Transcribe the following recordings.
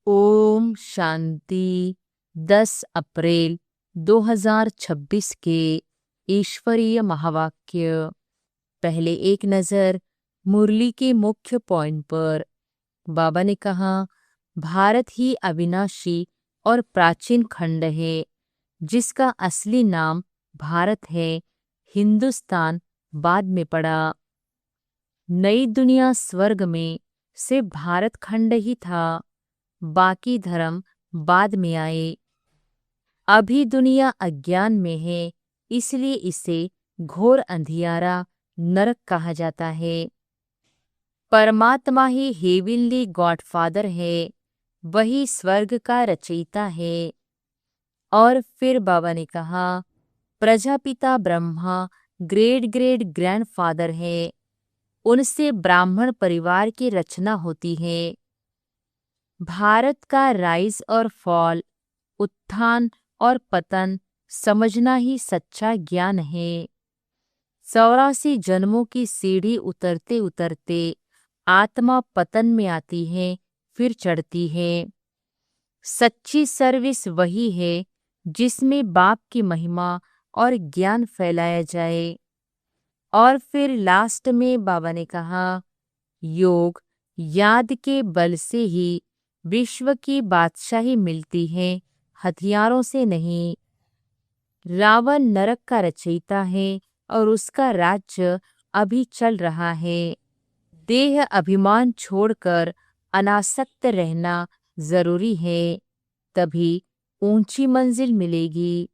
ओम शांति। 10 अप्रैल 2026 के ईश्वरीय महावाक्य। पहले एक नज़र मुरली के मुख्य पॉइंट पर। बाबा ने कहा, भारत ही अविनाशी और प्राचीन खंड है जिसका असली नाम भारत है। हिंदुस्तान बाद में पड़ा। नई दुनिया स्वर्ग में सिर्फ भारत खंड ही था, बाकी धर्म बाद में आए। अभी दुनिया अज्ञान में है, इसलिए इसे घोर अंधियारा नरक कहा जाता है। परमात्मा ही हेविनली गॉडफादर है, वही स्वर्ग का रचयिता है। और फिर बाबा ने कहा, Prajapita Brahma great great grandfather है, उनसे ब्राह्मण परिवार की रचना होती है। भारत का राइज और फॉल, उत्थान और पतन समझना ही सच्चा ज्ञान है। 84 जन्मों की सीढ़ी उतरते उतरते आत्मा पतन में आती है, फिर चढ़ती है। सच्ची सर्विस वही है जिसमें बाप की महिमा और ज्ञान फैलाया जाए। और फिर लास्ट में बाबा ने कहा, योग याद के बल से ही विश्व की बादशाही मिलती है, हथियारों से नहीं। रावण नरक का रचयिता है और उसका राज्य अभी चल रहा है। देह अभिमान छोड़कर अनासक्त रहना जरूरी है, तभी ऊंची मंजिल मिलेगी।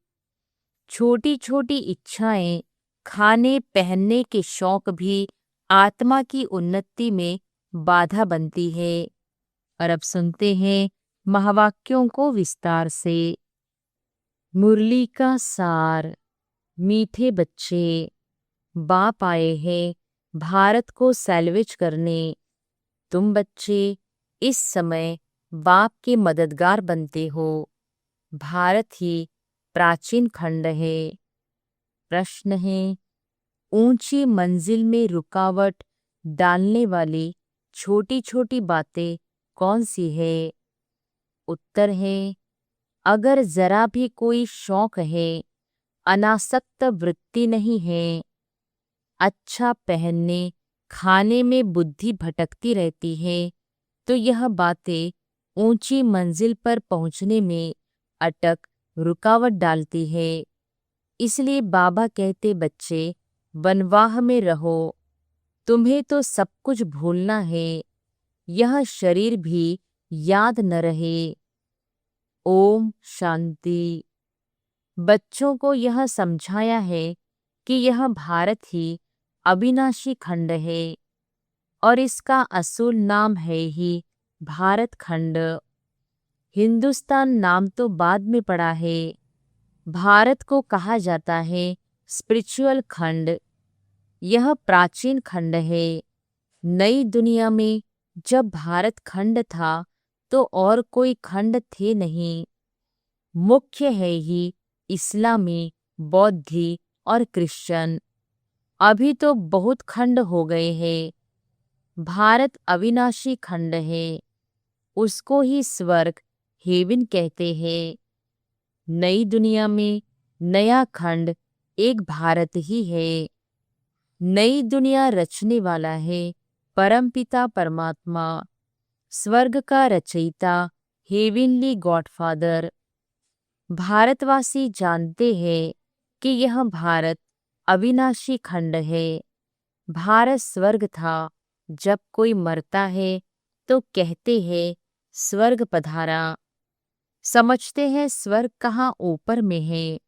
छोटी छोटी इच्छाएं, खाने पहनने के शौक भी आत्मा की उन्नति में बाधा बनती है। और अब सुनते हैं महावाक्यों को विस्तार से। मुरली का सार। मीठे बच्चे, बाप आए हैं भारत को सैल्वेज करने। तुम बच्चे इस समय बाप के मददगार बनते हो। भारत ही प्राचीन खंड है। प्रश्न है, ऊंची मंजिल में रुकावट डालने वाली छोटी छोटी बातें कौन सी है? उत्तर है, अगर जरा भी कोई शौक है, अनासक्त वृत्ति नहीं है, अच्छा पहनने खाने में बुद्धि भटकती रहती है, तो यह बातें ऊंची मंजिल पर पहुंचने में अटक रुकावट डालती है। इसलिए बाबा कहते, बच्चे वनवाह में रहो, तुम्हें तो सब कुछ भूलना है, यह शरीर भी याद न रहे। ओम शांति। बच्चों को यह समझाया है कि यह भारत ही अविनाशी खंड है और इसका असूल नाम है ही भारत खंड। हिंदुस्तान नाम तो बाद में पड़ा है। भारत को कहा जाता है स्पिरिचुअल खंड। यह प्राचीन खंड है। नई दुनिया में जब भारत खंड था तो और कोई खंड थे नहीं। मुख्य है ही इस्लामी, बौद्धी और क्रिश्चियन। अभी तो बहुत खंड हो गए हैं। भारत अविनाशी खंड है, उसको ही स्वर्ग हेवन कहते हैं। नई दुनिया में नया खंड एक भारत ही है। नई दुनिया रचने वाला है परमपिता परमात्मा, स्वर्ग का रचयिता, हेविनली गॉडफादर। भारतवासी जानते हैं कि यह भारत अविनाशी खंड है। भारत स्वर्ग था। जब कोई मरता है तो कहते हैं स्वर्ग पधारा। समझते हैं स्वर्ग कहाँ ऊपर में है।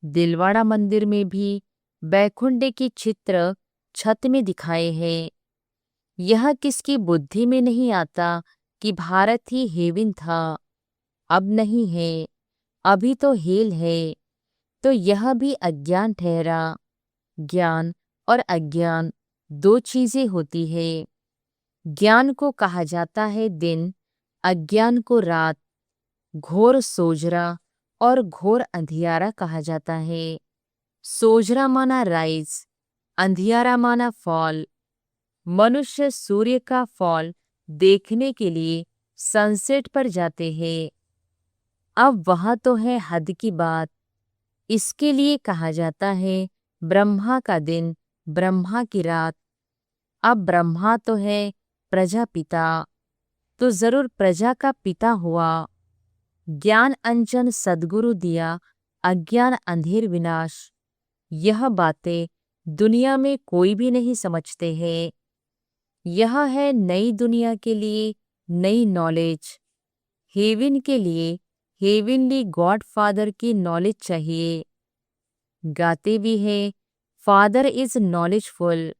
दिलवाड़ा मंदिर में भी बैकुंठ के चित्र छत में दिखाए हैं। यह किसकी बुद्धि में नहीं आता कि भारत ही हेवन था। अब नहीं है, अभी तो हेल है। तो यह भी अज्ञान ठहरा। ज्ञान और अज्ञान दो चीजें होती है। ज्ञान को कहा जाता है दिन, अज्ञान को रात। घोर सोजरा और घोर अंधियारा कहा जाता है। सोजरा माना राइज, अंधियारा माना फॉल। मनुष्य सूर्य का फॉल देखने के लिए सनसेट पर जाते हैं। अब वहाँ तो है हद की बात। इसके लिए कहा जाता है ब्रह्मा का दिन, ब्रह्मा की रात। अब ब्रह्मा तो है प्रजापिता, तो जरूर प्रजा का पिता हुआ। ज्ञान अंजन सद्गुरु दिया, अज्ञान अंधेर विनाश। यह बातें दुनिया में कोई भी नहीं समझते हैं। यह है नई दुनिया के लिए नई नॉलेज। हेवन के लिए हेवनली गॉड फादर की नॉलेज चाहिए। गाते भी है फादर इज नॉलेजफुल,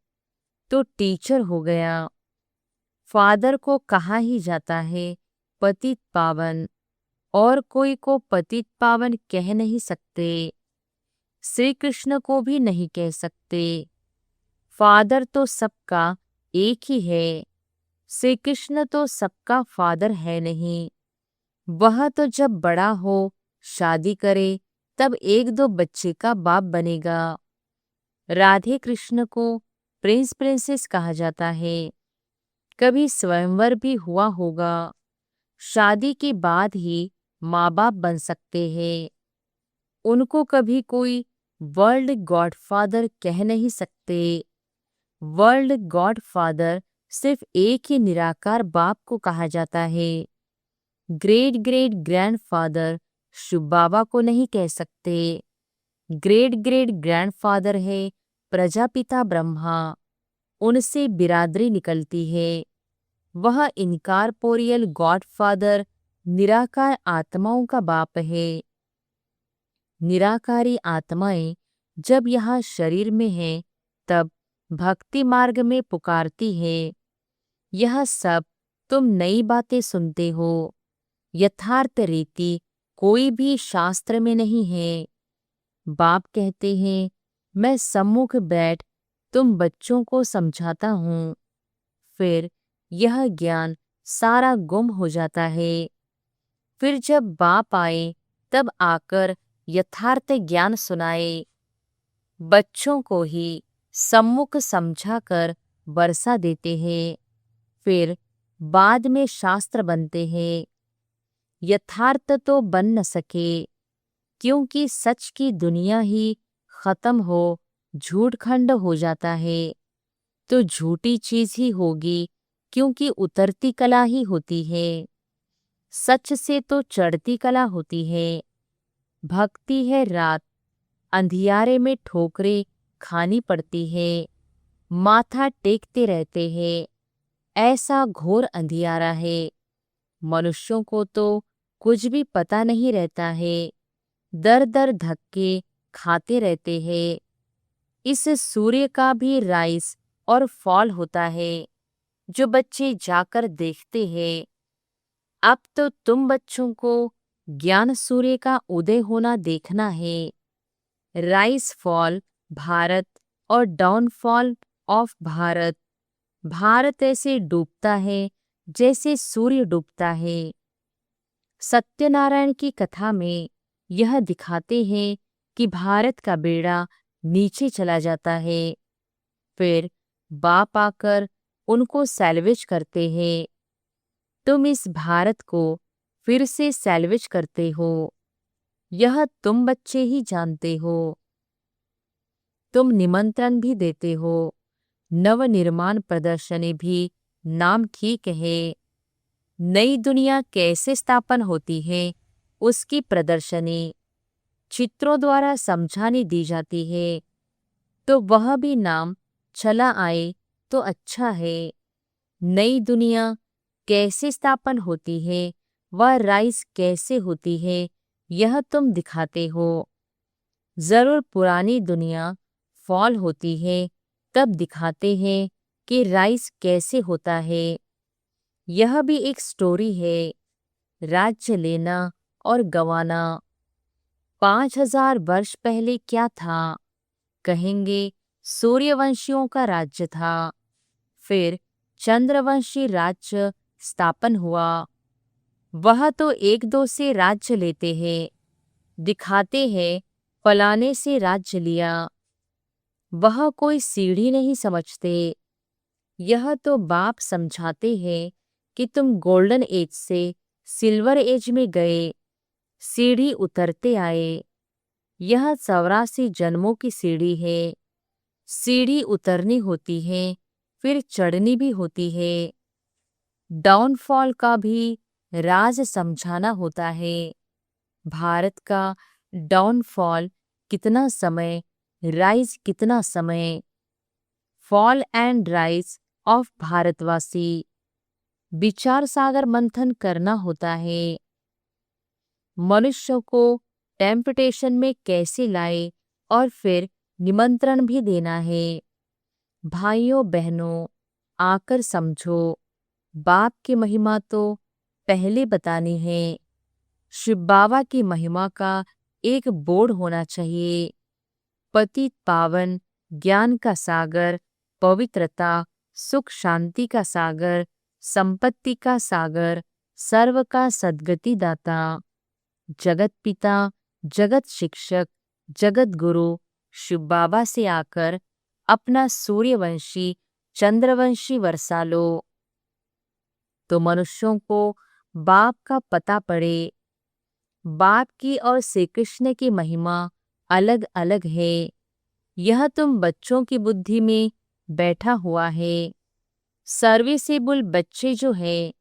तो टीचर हो गया। फादर को कहा ही जाता है पतित पावन, और कोई को पतित पावन कह नहीं सकते। श्री कृष्ण को भी नहीं कह सकते। फादर तो सबका एक ही है। श्री कृष्ण तो सबका फादर है नहीं। वह तो जब बड़ा हो, शादी करे, तब एक दो बच्चे का बाप बनेगा। राधे कृष्ण को प्रिंस प्रिंसेस कहा जाता है। कभी स्वयंवर भी हुआ होगा। शादी के बाद ही माँ बाप बन सकते हैं। उनको कभी कोई वर्ल्ड गॉडफादर कह नहीं सकते। वर्ल्ड गॉडफादर सिर्फ एक ही निराकार बाप को कहा जाता है। ग्रेट ग्रेट ग्रैंडफादर शिव बाबा को नहीं कह सकते। ग्रेट ग्रेट ग्रैंडफादर है प्रजापिता ब्रह्मा, उनसे बिरादरी निकलती है। वह इनकारपोरियल गॉडफादर निराकार आत्माओं का बाप है। निराकारी आत्माएं जब यहाँ शरीर में हैं, तब भक्ति मार्ग में पुकारती है। यह सब तुम नई बातें सुनते हो। यथार्थ रीति कोई भी शास्त्र में नहीं है। बाप कहते हैं मैं सम्मुख बैठ तुम बच्चों को समझाता हूँ। फिर यह ज्ञान सारा गुम हो जाता है। फिर जब बाप आए तब आकर यथार्थ ज्ञान सुनाए। बच्चों को ही सम्मुख समझाकर बरसा देते हैं। फिर बाद में शास्त्र बनते हैं। यथार्थ तो बन न सके, क्योंकि सच की दुनिया ही खत्म हो, झूठ खंड हो जाता है। तो झूठी चीज ही होगी, क्योंकि उतरती कला ही होती है। सच से तो चढ़ती कला होती है। भक्ति है रात, अंधियारे में ठोकरें खानी पड़ती है। माथा टेकते रहते हैं। ऐसा घोर अंधियारा है। मनुष्यों को तो कुछ भी पता नहीं रहता है। दर दर धक्के खाते रहते हैं। इस सूर्य का भी राइज और फॉल होता है, जो बच्चे जाकर देखते हैं। अब तो तुम बच्चों को ज्ञान सूर्य का उदय होना देखना है। राइज फॉल भारत और डाउनफॉल ऑफ भारत। भारत ऐसे डूबता है जैसे सूर्य डूबता है। सत्यनारायण की कथा में यह दिखाते हैं कि भारत का बेड़ा नीचे चला जाता है। फिर बाप आकर उनको सैल्वेज करते हैं। तुम इस भारत को फिर से सैल्वेज करते हो। यह तुम बच्चे ही जानते हो। तुम निमंत्रण भी देते हो। नवनिर्माण प्रदर्शनी भी नाम ठीक है। नई दुनिया कैसे स्थापन होती है, उसकी प्रदर्शनी चित्रों द्वारा समझानी दी जाती है। तो वह भी नाम चला आए तो अच्छा है। नई दुनिया कैसे स्थापन होती है, वह राइज कैसे होती है, यह तुम दिखाते हो। जरूर पुरानी दुनिया फॉल होती है, तब दिखाते हैं कि राइज कैसे होता है। यह भी एक स्टोरी है। राज्य लेना और गंवाना। 5000 वर्ष पहले क्या था? कहेंगे सूर्यवंशियों का राज्य था। फिर चंद्रवंशी राज्य स्थापन हुआ। वह तो एक दो से राज्य लेते हैं, दिखाते हैं फलाने से राज्य लिया। वह कोई सीढ़ी नहीं समझते। यह तो बाप समझाते हैं कि तुम गोल्डन एज से सिल्वर एज में गए, सीढ़ी उतरते आए। यह 84 जन्मों की सीढ़ी है। सीढ़ी उतरनी होती है, फिर चढ़नी भी होती है। डाउनफॉल का भी राज समझाना होता है। भारत का डाउनफॉल कितना समय, राइज कितना समय। फॉल एंड राइज ऑफ भारतवासी। विचार सागर मंथन करना होता है। मनुष्य को टेम्पटेशन में कैसे लाए और फिर निमंत्रण भी देना है। भाइयों बहनों, आकर समझो, बाप की महिमा तो पहले बतानी है। शिव बाबा की महिमा का एक बोर्ड होना चाहिए। पतित पावन, ज्ञान का सागर, पवित्रता, सुख शांति का सागर, संपत्ति का सागर, सर्व का सद्गति दाता, जगत पिता, जगत शिक्षक, जगत गुरु शिव बाबा से आकर अपना सूर्यवंशी, चंद्रवंशी वर्षा लो, तो मनुष्यों को बाप का पता पड़े। बाप की और श्री कृष्ण की महिमा अलग अलग है। यह तुम बच्चों की बुद्धि में बैठा हुआ है। सर्विसेबल बच्चे जो है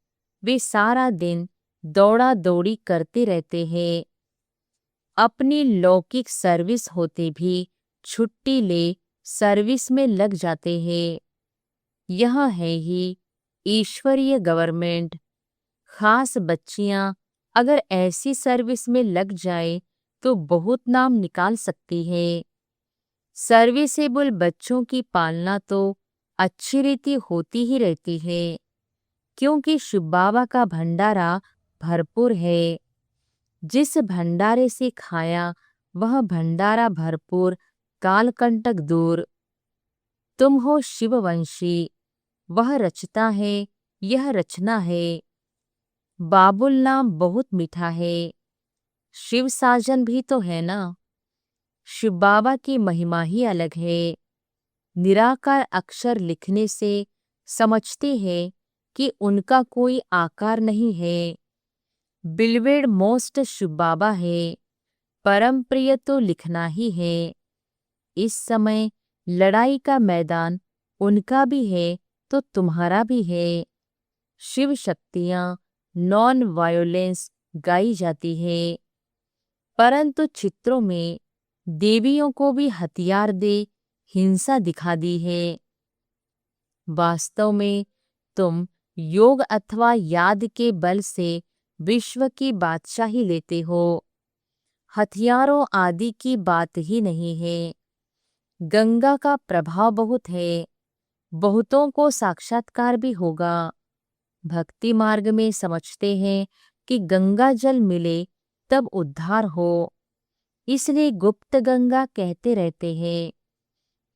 वे सारा दिन दौड़ा दौड़ी करते रहते हैं। अपनी लौकिक सर्विस होते भी छुट्टी ले सर्विस में लग जाते हैं। यह है ही ईश्वरीय गवर्नमेंट। खास बच्चियां अगर ऐसी सर्विस में लग जाए तो बहुत नाम निकाल सकती है। सर्विसेबल बच्चों की पालना तो अच्छी रीति होती ही रहती है, क्योंकि शिव बाबा का भंडारा भरपूर है। जिस भंडारे से खाया वह भंडारा भरपूर, कालकंटक दूर। तुम हो शिववंशी, वह रचता है, यह रचना है। बाबुल नाम बहुत मीठा है। शिव साजन भी तो है ना। शिव बाबा की महिमा ही अलग है। निराकार अक्षर लिखने से समझते हैं कि उनका कोई आकार नहीं है। बिलवेड मोस्ट शिव बाबा है। परम प्रिय तो लिखना ही है। इस समय लड़ाई का मैदान उनका भी है तो तुम्हारा भी है। शिव शक्तियां नॉन वायोलेंस गाई जाती है, परंतु चित्रों में देवियों को भी हथियार दे हिंसा दिखा दी है। वास्तव में तुम योग अथवा याद के बल से विश्व की बादशाही लेते हो। हथियारों आदि की बात ही नहीं है। गंगा का प्रभाव बहुत है, बहुतों को साक्षात्कार भी होगा। भक्ति मार्ग में समझते हैं कि गंगा जल मिले तब उद्धार हो, इसलिए गुप्त गंगा कहते रहते हैं।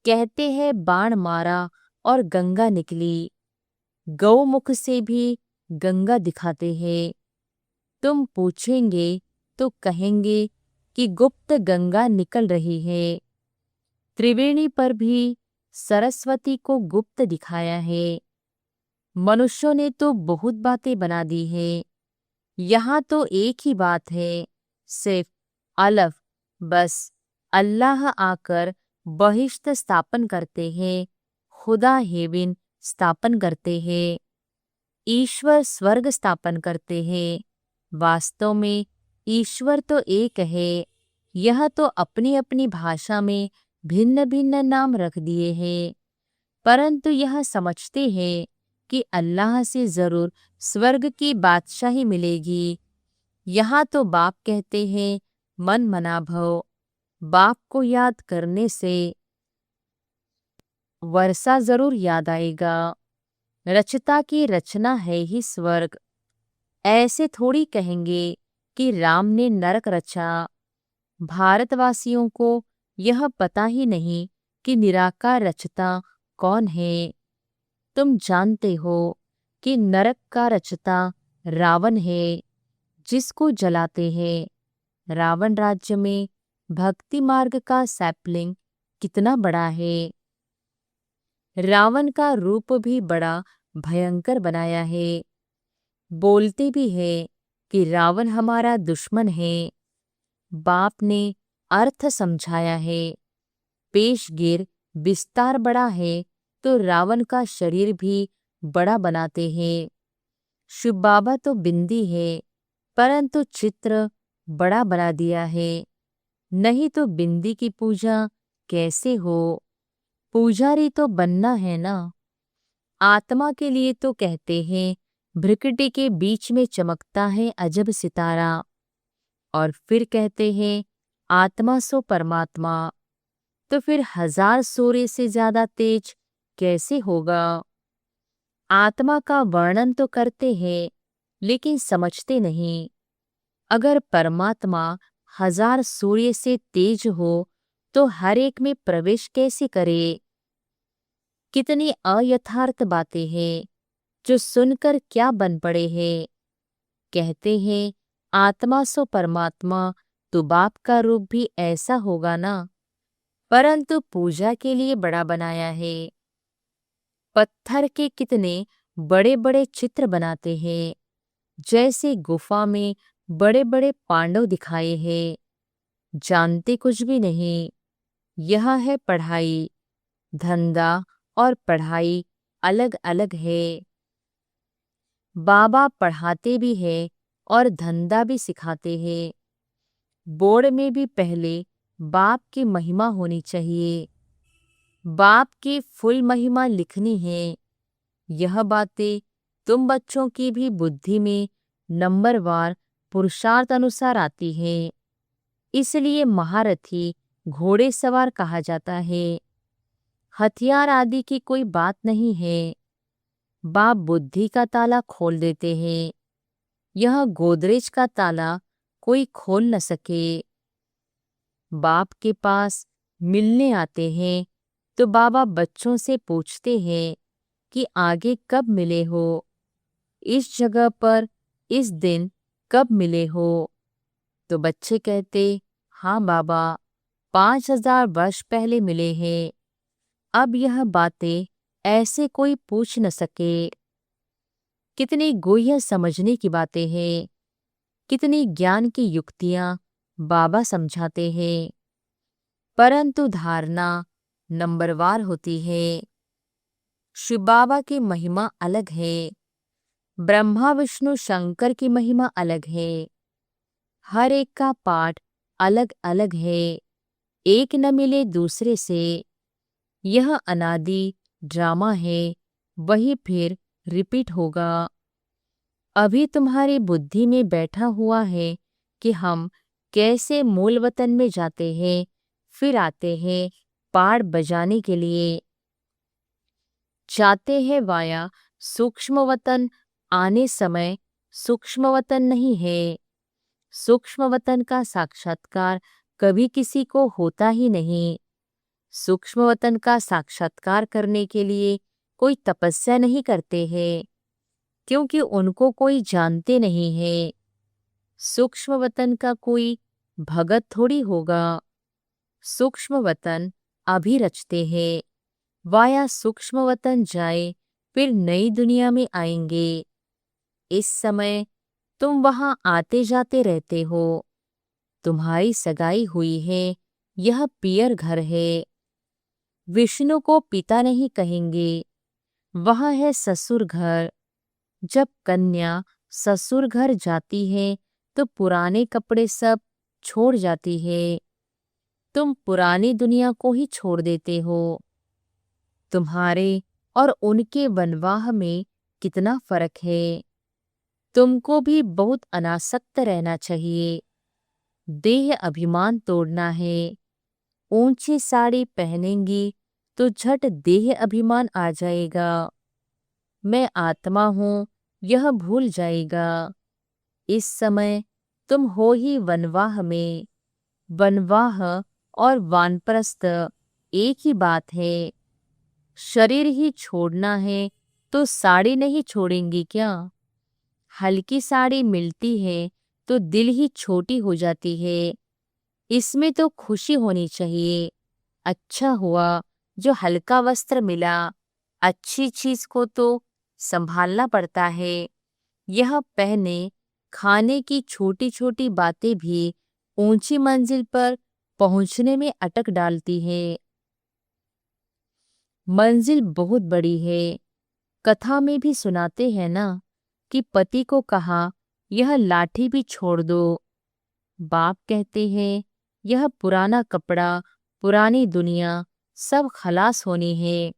कहते हैं बाण मारा और गंगा निकली। गौमुख से भी गंगा दिखाते हैं। तुम पूछेंगे तो कहेंगे कि गुप्त गंगा निकल रही है। त्रिवेणी पर भी सरस्वती को गुप्त दिखाया है। मनुष्यों ने तो बहुत बातें बना दी है। यहाँ तो एक ही बात है, सिर्फ अलफ, बस अल्लाह आकर बहिश्त स्थापन करते हैं, खुदा हेविन स्थापन करते हैं, ईश्वर स्वर्ग स्थापन करते हैं। वास्तव में ईश्वर तो एक है। यह तो अपनी अपनी भाषा में भिन्न भिन्न नाम रख दिए हैं, परंतु यह समझते हैं कि अल्लाह से जरूर स्वर्ग की बादशाही मिलेगी। यहाँ तो बाप कहते हैं मन मना भव। बाप को याद करने से वर्षा जरूर याद आएगा। रचता की रचना है ही स्वर्ग। ऐसे थोड़ी कहेंगे कि राम ने नरक रचा। भारतवासियों को यह पता ही नहीं कि निराकार रचता कौन है। तुम जानते हो कि नरक का रचता रावण है, जिसको जलाते हैं। रावण राज्य में भक्ति मार्ग का सैपलिंग कितना बड़ा है। रावण का रूप भी बड़ा भयंकर बनाया है। बोलते भी है कि रावण हमारा दुश्मन है। बाप ने अर्थ समझाया है। पेशगिर विस्तार बड़ा है तो रावण का शरीर भी बड़ा बनाते हैं। शिव बाबा तो बिंदी है, परंतु चित्र बड़ा बना दिया है। नहीं तो बिंदी की पूजा कैसे हो? पुजारी तो बनना है ना। आत्मा के लिए तो कहते हैं भ्रिकुटी के बीच में चमकता है अजब सितारा, और फिर कहते हैं आत्मा सो परमात्मा। तो फिर 1000 सूर्य से ज्यादा तेज कैसे होगा? आत्मा का वर्णन तो करते हैं लेकिन समझते नहीं। अगर परमात्मा 1000 सूर्य से तेज हो तो हर एक में प्रवेश कैसे करे? कितनी अयथार्थ बातें हैं जो सुनकर क्या बन पड़े हैं। कहते हैं आत्मा सो परमात्मा, तो बाप का रूप भी ऐसा होगा ना, परंतु पूजा के लिए बड़ा बनाया है। पत्थर के कितने बड़े बड़े चित्र बनाते हैं, जैसे गुफा में बड़े बड़े पांडव दिखाए हैं। जानते कुछ भी नहीं। यह है पढ़ाई। धंधा और पढ़ाई अलग अलग है। बाबा पढ़ाते भी है और धंधा भी सिखाते हैं। बोर्ड में भी पहले बाप की महिमा होनी चाहिए। बाप की फुल महिमा लिखनी है। यह बातें तुम बच्चों की भी बुद्धि में नंबरवार पुरुषार्थ अनुसार आती है। इसलिए महारथी घोड़े सवार कहा जाता है। हथियार आदि की कोई बात नहीं है। बाप बुद्धि का ताला खोल देते हैं। यह गोदरेज का ताला कोई खोल न सके। बाप के पास मिलने आते हैं तो बाबा बच्चों से पूछते हैं कि आगे कब मिले हो, इस जगह पर इस दिन कब मिले हो। तो बच्चे कहते हाँ बाबा, 5000 वर्ष पहले मिले हैं। अब यह बातें ऐसे कोई पूछ न सके। कितनी गुह्य समझने की बातें हैं, कितनी ज्ञान की युक्तियां बाबा समझाते हैं, परंतु धारणा नंबरवार होती है। शिव बाबा की महिमा अलग है। ब्रह्मा विष्णु शंकर की महिमा अलग है। हर एक का पाठ अलग अलग है, एक न मिले दूसरे से। यह अनादि ड्रामा है, वही फिर रिपीट होगा। अभी तुम्हारी बुद्धि में बैठा हुआ है कि हम कैसे मूल वतन में जाते हैं, फिर आते हैं पाड़ बजाने के लिए। जाते हैं वाया सूक्ष्म वतन, आने समय सूक्ष्म वतन नहीं है। सूक्ष्म वतन का साक्षात्कार कभी किसी को होता ही नहीं। सूक्ष्म वतन का साक्षात्कार करने के लिए कोई तपस्या नहीं करते हैं, क्योंकि उनको कोई जानते नहीं है। सूक्ष्म वतन का कोई भगत थोड़ी होगा। सूक्ष्म वतन अभी रचते हैं, वाया सूक्ष्म वतन जाए फिर नई दुनिया में आएंगे। इस समय तुम वहां आते जाते रहते हो। तुम्हारी सगाई हुई है, यह पियर घर है। विष्णु को पिता नहीं कहेंगे, वह है ससुर घर। जब कन्या ससुर घर जाती है तो पुराने कपड़े सब छोड़ जाती है। तुम पुरानी दुनिया को ही छोड़ देते हो। तुम्हारे और उनके वनवाह में कितना फर्क है। तुमको भी बहुत अनासक्त रहना चाहिए। देह अभिमान तोड़ना है। ऊंची साड़ी पहनेंगी तो झट देह अभिमान आ जाएगा। मैं आत्मा हूँ यह भूल जाएगा। इस समय तुम हो ही वनवाह में। वनवाह और वानप्रस्थ एक ही बात है। शरीर ही छोड़ना है तो साड़ी नहीं छोड़ेंगी क्या? हल्की साड़ी मिलती है तो दिल ही छोटी हो जाती है। इसमें तो खुशी होनी चाहिए। अच्छा हुआ जो हल्का वस्त्र मिला। अच्छी चीज को तो संभालना पड़ता है। यह पहने खाने की छोटी छोटी बातें भी ऊंची मंजिल पर पहुंचने में अटक डालती है। मंजिल बहुत बड़ी है। कथा में भी सुनाते हैं ना कि पति को कहा यह लाठी भी छोड़ दो। बाप कहते हैं यह पुराना कपड़ा, पुरानी दुनिया सब खलास होनी है।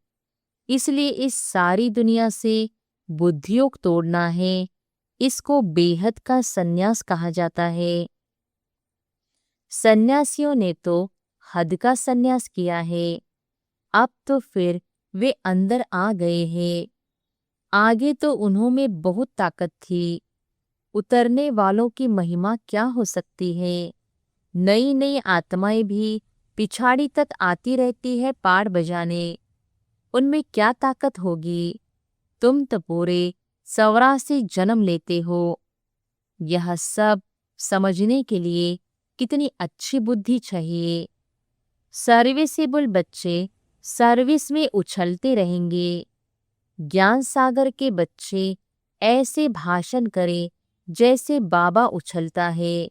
इसलिए इस सारी दुनिया से बुद्धियोग तोड़ना है। इसको बेहद का सन्यास कहा जाता है। सन्यासियों ने तो हद का सन्यास किया है। अब तो फिर वे अंदर आ गए हैं। आगे तो उन्हों में बहुत ताकत थी। उतरने वालों की महिमा क्या हो सकती है। नई नई आत्माएं भी पिछाड़ी तक आती रहती है पाड़ बजाने। उनमें क्या ताकत होगी। तुम तो पूरे 84 जन्म लेते हो। यह सब समझने के लिए कितनी अच्छी बुद्धि चाहिए। सर्विसेबल बच्चे सर्विस में उछलते रहेंगे। ज्ञान सागर के बच्चे ऐसे भाषण करें जैसे बाबा उछलता है।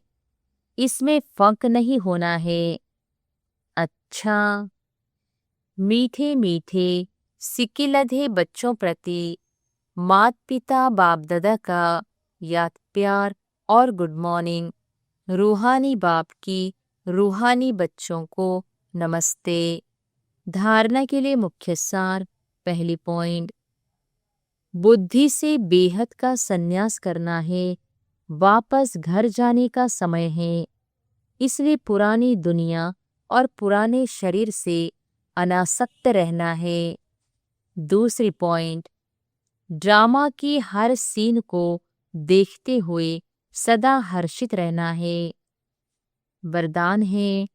इसमें फर्क नहीं होना है। अच्छा, मीठे मीठे सिकिलधे बच्चों प्रति मात पिता बाप दादा का याद प्यार और गुड मॉर्निंग। रूहानी बाप की रूहानी बच्चों को नमस्ते। धारणा के लिए मुख्य सार। पहली पॉइंट, बुद्धि से बेहद का सन्यास करना है। वापस घर जाने का समय है। इसलिए पुरानी दुनिया और पुराने शरीर से अनासक्त रहना है। दूसरी पॉइंट, ड्रामा की हर सीन को देखते हुए सदा हर्षित रहना है। वरदान है,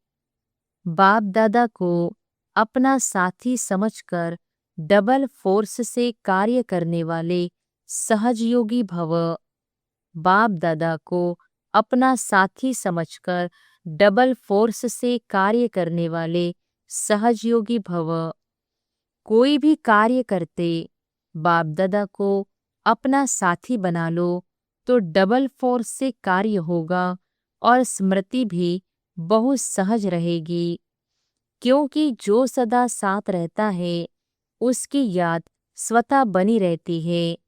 बाप दादा को अपना साथी समझकर डबल फोर्स से कार्य करने वाले सहजयोगी भव। बाप दादा को अपना साथी समझकर डबल फोर्स से कार्य करने वाले सहजयोगी भव। कोई भी कार्य करते बाप दादा को अपना साथी बना लो तो डबल फोर्स से कार्य होगा और स्मृति भी बहुत सहज रहेगी। क्योंकि जो सदा साथ रहता है उसकी याद स्वतः बनी रहती है।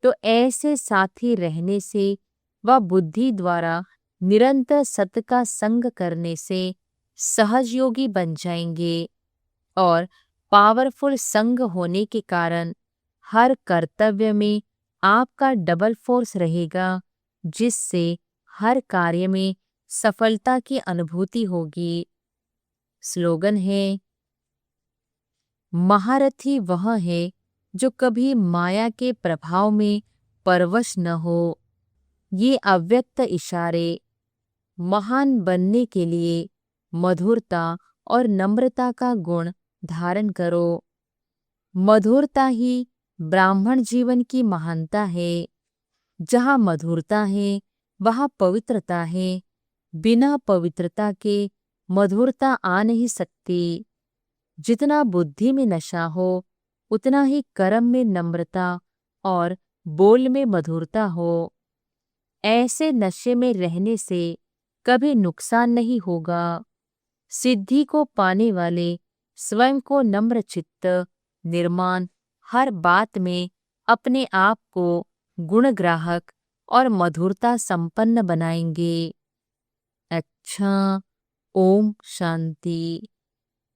तो ऐसे साथी रहने से व बुद्धि द्वारा निरंतर सत्य का संग करने से सहजयोगी बन जाएंगे और पावरफुल संग होने के कारण हर कर्तव्य में आपका डबल फोर्स रहेगा, जिससे हर कार्य में सफलता की अनुभूति होगी। स्लोगन है, महारथी वह है जो कभी माया के प्रभाव में परवश न हो। ये अव्यक्त इशारे महान बनने के लिए मधुरता और नम्रता का गुण धारण करो। मधुरता ही ब्राह्मण जीवन की महानता है। जहाँ मधुरता है वहाँ पवित्रता है। बिना पवित्रता के मधुरता आ नहीं सकती। जितना बुद्धि में नशा हो उतना ही कर्म में नम्रता और बोल में मधुरता हो। ऐसे नशे में रहने से कभी नुकसान नहीं होगा। सिद्धि को पाने वाले स्वयं को नम्र चित्त, निर्माण, हर बात में अपने आप को गुणग्राहक और मधुरता संपन्न बनाएंगे। अच्छा, ओम शांति।